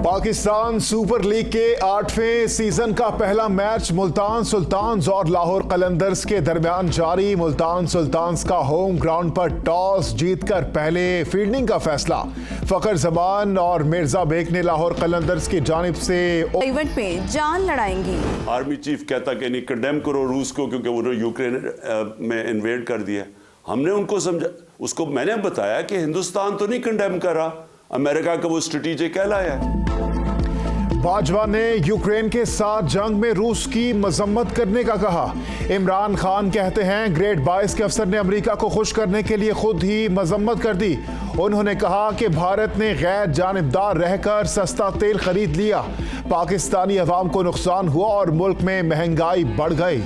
Pakistan super league के 8वें season का पहला मैच मुल्तान सुल्तान्स और लाहौर कलंदर्स के दरमियान जारी। मुल्तान सुल्तान्स का होम ग्राउंड पर टॉस जीतकर पहले फील्डिंग का फैसला फखर जमान और मिर्जा बेग ने लाहौर कलंदर्स की जानिब से इवेंट में जान लड़ाएंगी। आर्मी चीफ कहता कि नहीं कंडेम करो रूस को क्योंकि उन्होंने यूक्रेन में इन्वेड कर दिया। हमने उनको समझा, उसको मैंने बताया कि हिंदुस्तान तो नहीं कंडेम कर रहा, अमेरिका का वो स्ट्रेटेजिक एलाय है। बाजवा ने यूक्रेन के साथ जंग में रूस की मजम्मत करने का कहा। इमरान खान कहते हैं ग्रेड 22 के अफसर ने अमेरिका को खुश करने के लिए खुद ही मजम्मत कर दी। उन्होंने कहा कि भारत ने गैर जानिबदार रहकर सस्ता तेल खरीद लिया, पाकिस्तानी अवाम को नुकसान हुआ और मुल्क में महंगाई बढ़ गई।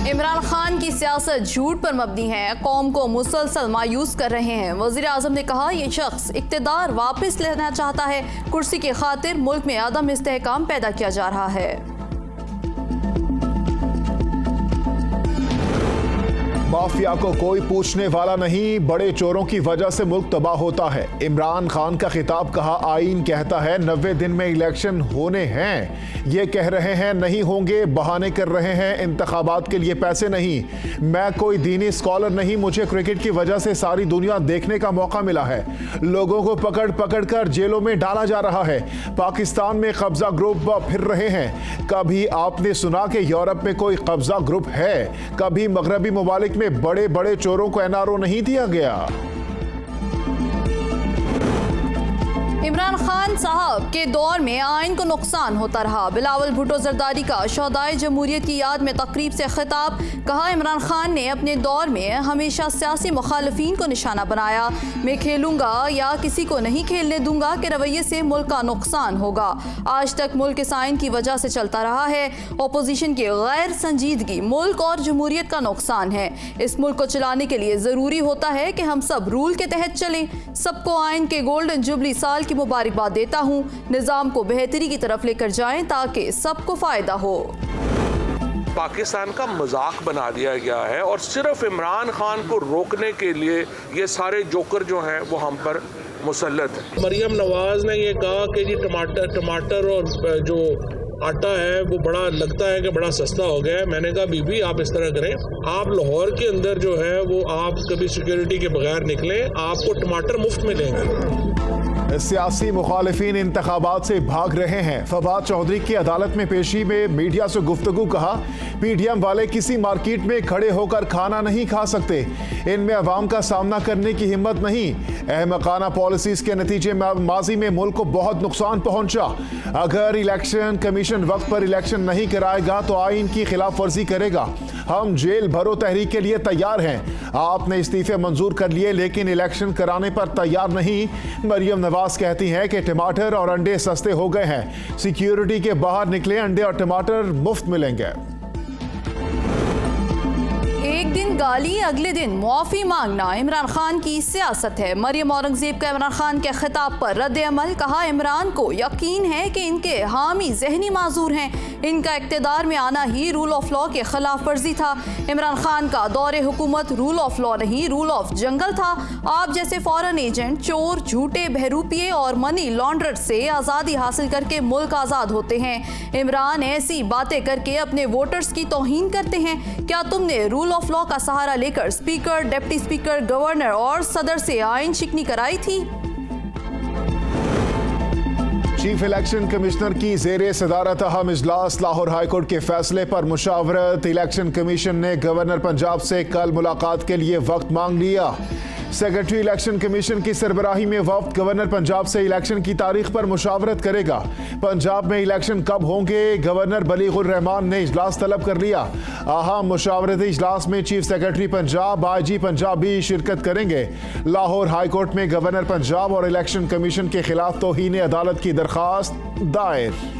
इमरान खान की सियासत झूठ पर मबनी है, कौम को मुसलसल मायूस कर रहे हैं। वजीर आजम ने कहा ये शख्स इक्तदार वापस लेना चाहता है, कुर्सी की खातिर मुल्क में अदम इस्तेहकाम पैदा किया जा रहा है। माफिया को कोई पूछने वाला नहीं, बड़े चोरों की वजह से मुल्क तबाह होता है। इमरान खान का खिताब, कहा आईन कहता है 90 दिन में इलेक्शन होने हैं, ये कह रहे हैं नहीं होंगे, बहाने कर रहे हैं, इंतखाबात के लिए पैसे नहीं। मैं कोई दीनी स्कॉलर नहीं, मुझे क्रिकेट की वजह से सारी दुनिया देखने का मौका मिला है। लोगों को पकड़ पकड़ कर जेलों में डाला जा रहा है। पाकिस्तान में कब्जा ग्रुप फिर रहे हैं। कभी आपने सुना कि यूरोप में कोई कब्जा ग्रुप है? कभी मगरबी ममालिक में बड़े बड़े चोरों को एनआरओ नहीं दिया गया। इमरान खान साहब के दौर में आइन को नुकसान होता रहा। बिलावल भुट्टो जरदारी का शहदाए जमहूरियत की याद में तकरीब से खिताब, कहा इमरान खान ने अपने दौर में हमेशा सियासी मुखालफीन को निशाना बनाया। मैं खेलूंगा या किसी को नहीं खेलने दूंगा के रवैये से मुल्क का नुकसान होगा। आज तक मुल्क इस आइन की वजह से चलता रहा है। अपोजिशन की गैर संजीदगी मुल्क और जमहूरियत का नुकसान है। इस मुल्क को चलाने के लिए जरूरी होता है कि हम सब रूल के तहत चलें। सबको आइन के गोल्डन जुबली साल की मुबारकबाद देता हूं। निजाम को बेहतरी की तरफ लेकर जाएं ताकि सबको फायदा हो। पाकिस्तान का मजाक बना दिया गया है और सिर्फ इमरान खान को रोकने के लिए ये सारे जोकर जो हैं वो हम पर मुसल्लत है। मरियम नवाज ने ये कहा कि जी टमाटर और जो आटा है वो बड़ा लगता है कि बड़ा सस्ता हो गया है। मैंने कहा बीबी आप इस तरह करें, आप लाहौर के अंदर जो है वो आप कभी सिक्योरिटी के बगैर निकलें, आपको टमाटर मुफ्त मिलेंगे। सियासी मुखालिफिन इंतखाबात से भाग रहे हैं। फवाद चौधरी की अदालत में पेशी में मीडिया से गुफ्तगू, कहा पीडीएम वाले किसी मार्केट में खड़े होकर खाना नहीं खा सकते, इनमें अवाम का सामना करने की हिम्मत नहीं। अहमकाना पॉलिसीज के नतीजे में माजी में मुल्क को बहुत नुकसान पहुंचा। अगर इलेक्शन कमीशन वक्त पर इलेक्शन नहीं कराएगा तो आइन की खिलाफ वर्जी करेगा। हम जेल भरो तहरीक के लिए तैयार हैं। आपने इस्तीफे मंजूर कर लिए लेकिन इलेक्शन कराने पर तैयार नहीं। मरियम नवाज कहती हैं कि टमाटर और अंडे सस्ते हो गए हैं, सिक्योरिटी के बाहर निकले अंडे और टमाटर मुफ्त मिलेंगे। एक दिन गाली अगले दिन मुआफी मांगना इमरान खान की सियासत है। मरियम औरंगजेब का इमरान खान के खिताब पर रद्द अमल, कहा इमरान को यकीन है कि इनके हामी जहनी माजूर हैं। इनका इक्तदार में आना ही रूल ऑफ लॉ के खिलाफ वर्जी था। इमरान खान का दौरे हुकूमत रूल ऑफ लॉ नहीं रूल ऑफ जंगल था। आप जैसे फॉरेन एजेंट, चोर, झूठे, बहरूपिये और मनी लॉन्ड्रर से आज़ादी हासिल करके मुल्क आज़ाद होते हैं। इमरान ऐसी बातें करके अपने वोटर्स की तौहीन करते हैं। क्या तुमने रूल ऑफ लॉ का सहारा लेकर स्पीकर, डिप्टी स्पीकर, गवर्नर और सदर से आइन शिकनी कराई थी? चीफ इलेक्शन कमिश्नर की जेरे सदारत अहम इजलास, लाहौर हाईकोर्ट के फैसले पर मुशावरत। इलेक्शन कमीशन ने गवर्नर पंजाब से कल मुलाकात के लिए वक्त मांग लिया। सेक्रेटरी इलेक्शन कमीशन की सरबराही में वफ्द गवर्नर पंजाब से इलेक्शन की तारीख पर मुशावरत करेगा। पंजाब में इलेक्शन कब होंगे, गवर्नर बलीगुर रहमान ने इजलास तलब कर लिया। अहम मुशावरती इजलास में chief secretary Punjab, IG Punjab भी शिरकत करेंगे। लाहौर हाईकोर्ट में गवर्नर पंजाब और इलेक्शन कमीशन के खिलाफ तौहीन अदालत की दरखास्त दायर।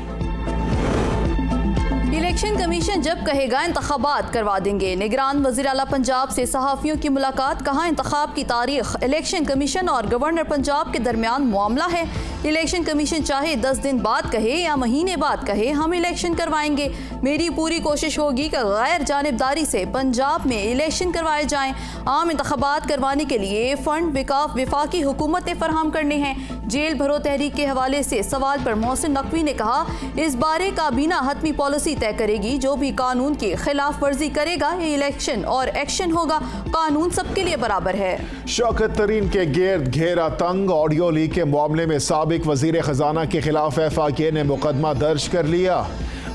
इलेक्शन कमीशन जब कहेगा इंतखाबात करवा देंगे। निगरान वज़ीर आला पंजाब से सहाफ़ियों की मुलाकात, कहा इंतखाब की तारीख इलेक्शन कमीशन और गवर्नर पंजाब के दरमियान मामला है। इलेक्शन कमीशन चाहे 10 दिन बाद कहे या महीने बाद कहे, हम इलेक्शन करवाएंगे। मेरी पूरी कोशिश होगी कि गैर जानिबदारी से पंजाब में इलेक्शन करवाए जाएं। आम इंतखाबात करवाने के लिए फंड विफाकी हुकूमत ने फराहम करने हैं। जेल भरो तहरीक के हवाले से सवाल पर मोहसिन नकवी ने कहा, इस बारे काबीना हतमी पॉलिसी तय करेगी। जो भी कानून की खिलाफ वर्जी करेगा ये इलेक्शन और एक्शन होगा। कानून सबके लिए बराबर है। शौकत तरीन के गिर्द घेरा तंग, ऑडियो लीक के मामले में साबिक वजीर खजाना के खिलाफ FIK ने मुकदमा दर्ज कर लिया।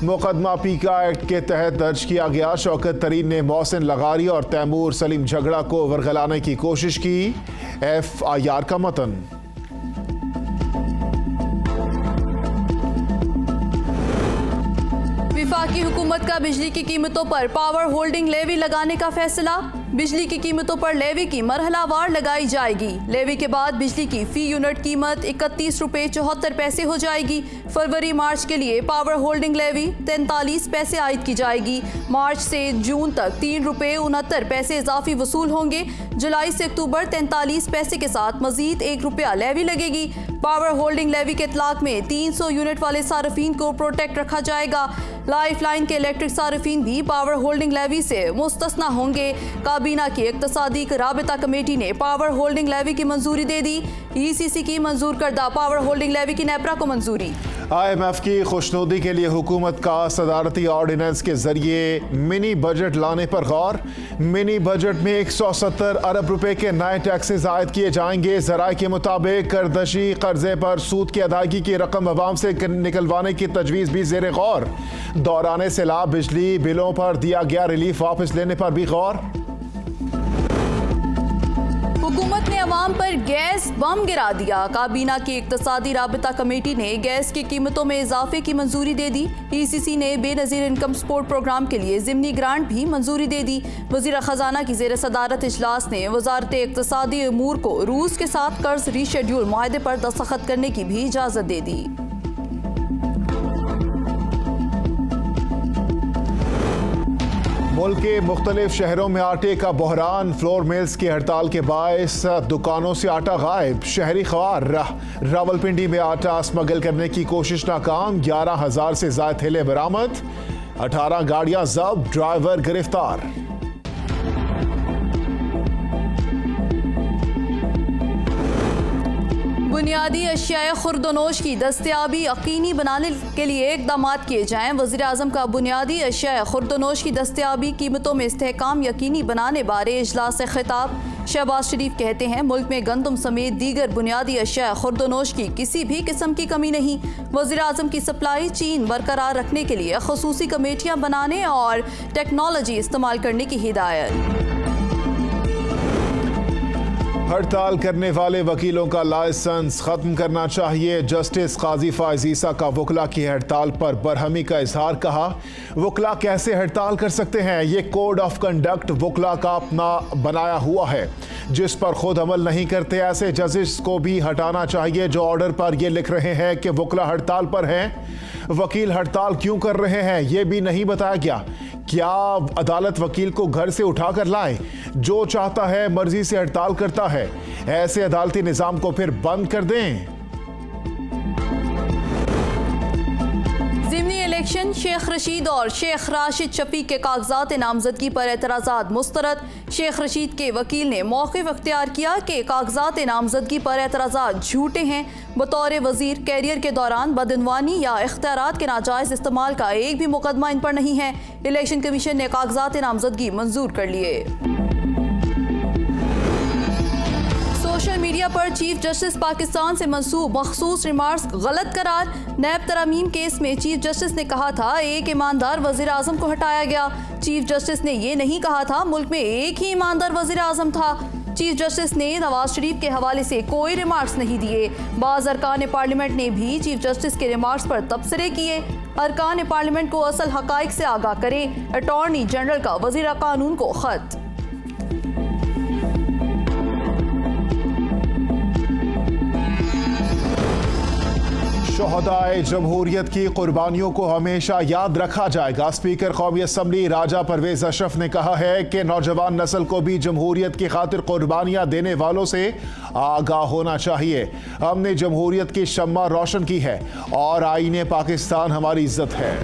मुकदमा पीका एक्ट के तहत दर्ज किया गया। शौकत तरीन ने मोहसिन लगारी और तैमूर सलीम झगड़ा को वरगलाने की कोशिश की। FIR का मतन। विफाकी हुकूमत का बिजली की कीमतों पर पावर होल्डिंग लेवी लगाने का फैसला। बिजली की कीमतों पर लेवी की मरहलावार लगाई जाएगी। लेवी के बाद बिजली की फी यूनिट कीमत 31 रुपये 74 पैसे हो जाएगी। फरवरी मार्च के लिए पावर होल्डिंग लेवी 43 पैसे आयद की जाएगी। मार्च से जून तक 3 रुपये 69 पैसे इजाफी वसूल होंगे। जुलाई से अक्टूबर 43 पैसे के साथ मजीद 1 रुपया लेवी लगेगी। पावर होल्डिंग लेवी के इतलाक में 300 यूनिट वाले सार्फिन को प्रोटेक्ट रखा जाएगा। लाइफ लाइन के इलेक्ट्रिक सार्फिन भी पावर होल्डिंग लेवी से मुस्तस्ना होंगे। काबीना की इक्तसादी राबिता कमेटी ने पावर होल्डिंग लेवी की मंजूरी दे दी। ECC की मंजूर करदा पावर होल्डिंग लेवी की नेपरा को मंजूरी। IMF की खुशनुदी के लिए हुकूमत का सदारती ऑर्डिनेंस के जरिए मिनी बजट लाने पर गौर। मिनी बजट में 170 अरब रुपए के नए टैक्सेस आयद किए जाएंगे। जराए के मुताबिक कर्जशी कर्जे पर सूद की अदायगी की रकम अवाम से निकलवाने की तजवीज़ भी ज़ेर गौर। दौरान सैलाब बिजली बिलों पर दिया गया रिलीफ वापस लेने पर भी गौर। हुकूमत ने अवाम पर गैस बम गिरा दिया। काबीना की इक्तसादी राबिता कमेटी ने गैस की कीमतों में इजाफे की मंजूरी दे दी। ECC ने बेनज़ीर इनकम सपोर्ट प्रोग्राम के लिए ज़िमनी ग्रांट भी मंजूरी दे दी। वज़ीर ख़जाना की ज़ेर सदारत इजलास ने वज़ारत इक्तसादी अमूर को रूस के साथ कर्ज रीशेड्यूल मुआहदे पर दस्तखत करने की भी इजाज़त दे दी। मुल्क के मुख्तलिफ शहरों में आटे का बहरान। फ्लोर मिल्स की हड़ताल के बायस दुकानों से आटा गायब। शहरी ख्वार रावलपिंडी में आटा स्मगल करने की कोशिश नाकाम। 11,000 से ज्यादा थैले बरामद। 18 गाड़ियां जब्त, ड्राइवर गिरफ्तार। बुनियादी अशियाए खुर्दनोश की दस्तयाबी यकीनी बनाने के लिए इक़दाम किए जाएँ। वज़ीर आज़म का बुनियादी अशियाए खुर्दनोश की दस्तयाबी कीमतों में इस्तेहकाम यकीनी बनाने बारे इजलास से खिताब। शहबाज शरीफ कहते हैं, मुल्क में गंदम समेत दीगर बुनियादी अशिया खुर्दनोश की किसी भी किस्म की कमी नहीं। वज़ीर आज़म की सप्लाई चीन बरकरार रखने के लिए खसूसी कमेटियाँ बनाने और टेक्नोलॉजी इस्तेमाल करने की हिदायत। हड़ताल करने वाले वकीलों का लाइसेंस खत्म करना चाहिए। जस्टिस काजी फायज ईसा का वकला की हड़ताल पर बरहमी का इजहार। कहा, वकला कैसे हड़ताल कर सकते हैं? ये कोड ऑफ कंडक्ट वकला का अपना बनाया हुआ है जिस पर खुद अमल नहीं करते। ऐसे जजेस को भी हटाना चाहिए जो ऑर्डर पर ये लिख रहे हैं कि वकला हड़ताल पर हैं। वकील हड़ताल क्यों कर रहे हैं ये भी नहीं बताया गया। क्या अदालत वकील को घर से उठा कर लाए? जो चाहता है मर्जी से हड़ताल करता है। ऐसे अदालती निजाम को फिर बंद कर दें। ज़िमनी इलेक्शन शेख रशीद और शेख राशिद शफीक के कागजात नामजदगी पर एतराज़ात मुस्तरद। शेख रशीद के वकील ने मौक़िफ़ अख्तियार किया कि कागजात नामजदगी पर एतराज़ात झूठे हैं। बतौर वज़ीर कैरियर के दौरान बदनवानी या इख्तियारात के नाजायज़ इस्तेमाल का एक भी मुकदमा इन पर नहीं है। इलेक्शन कमीशन ने कागजात नामजदगी मंजूर कर लिए। सोशल मीडिया पर चीफ जस्टिस पाकिस्तान से मंसूब मखसूस रिमार्क्स गलत करार। नैब तरमीम केस में चीफ जस्टिस ने कहा था एक ईमानदार वज़ीर आज़म को हटाया गया। चीफ जस्टिस ने ये नहीं कहा था मुल्क में एक ही ईमानदार वज़ीर आज़म था। चीफ जस्टिस ने नवाज शरीफ के हवाले से कोई रिमार्क्स नहीं दिए। बाज़ अरकान पार्लियामेंट ने भी चीफ जस्टिस के रिमार्क्स पर तबसरे किए। अरकान पार्लियामेंट को असल हक़ाइक़ से आगाह करें। अटॉर्नी जनरल का वज़ीर कानून को ख़त। शोहदाए जमहूरियत की कुर्बानियों को हमेशा याद रखा जाएगा। स्पीकर कौमी असम्बली राजा परवेज अशरफ ने कहा है कि नौजवान नस्ल को भी जमहूरियत की खातिर कुर्बानियां देने वालों से आगाह होना चाहिए। हमने जमहूरियत की शम्मा रोशन की है और आईने पाकिस्तान हमारी इज्जत है।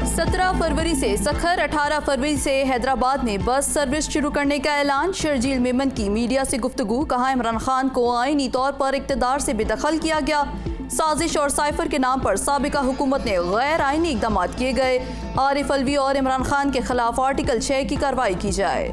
17 फरवरी से सखर, 18 फरवरी से हैदराबाद में बस सर्विस शुरू करने का ऐलान। शर्जील मेमन की मीडिया से गुफ्तगू, कहा इमरान खान को आईनी तौर पर इक़्तिदार से बेदखल किया गया। साजिश और साइफर के नाम पर साबिका हुकूमत ने गैर आईनी इक़दाम किए गए। आरिफ अलवी और इमरान खान के खिलाफ आर्टिकल 6 की कार्रवाई की जाए।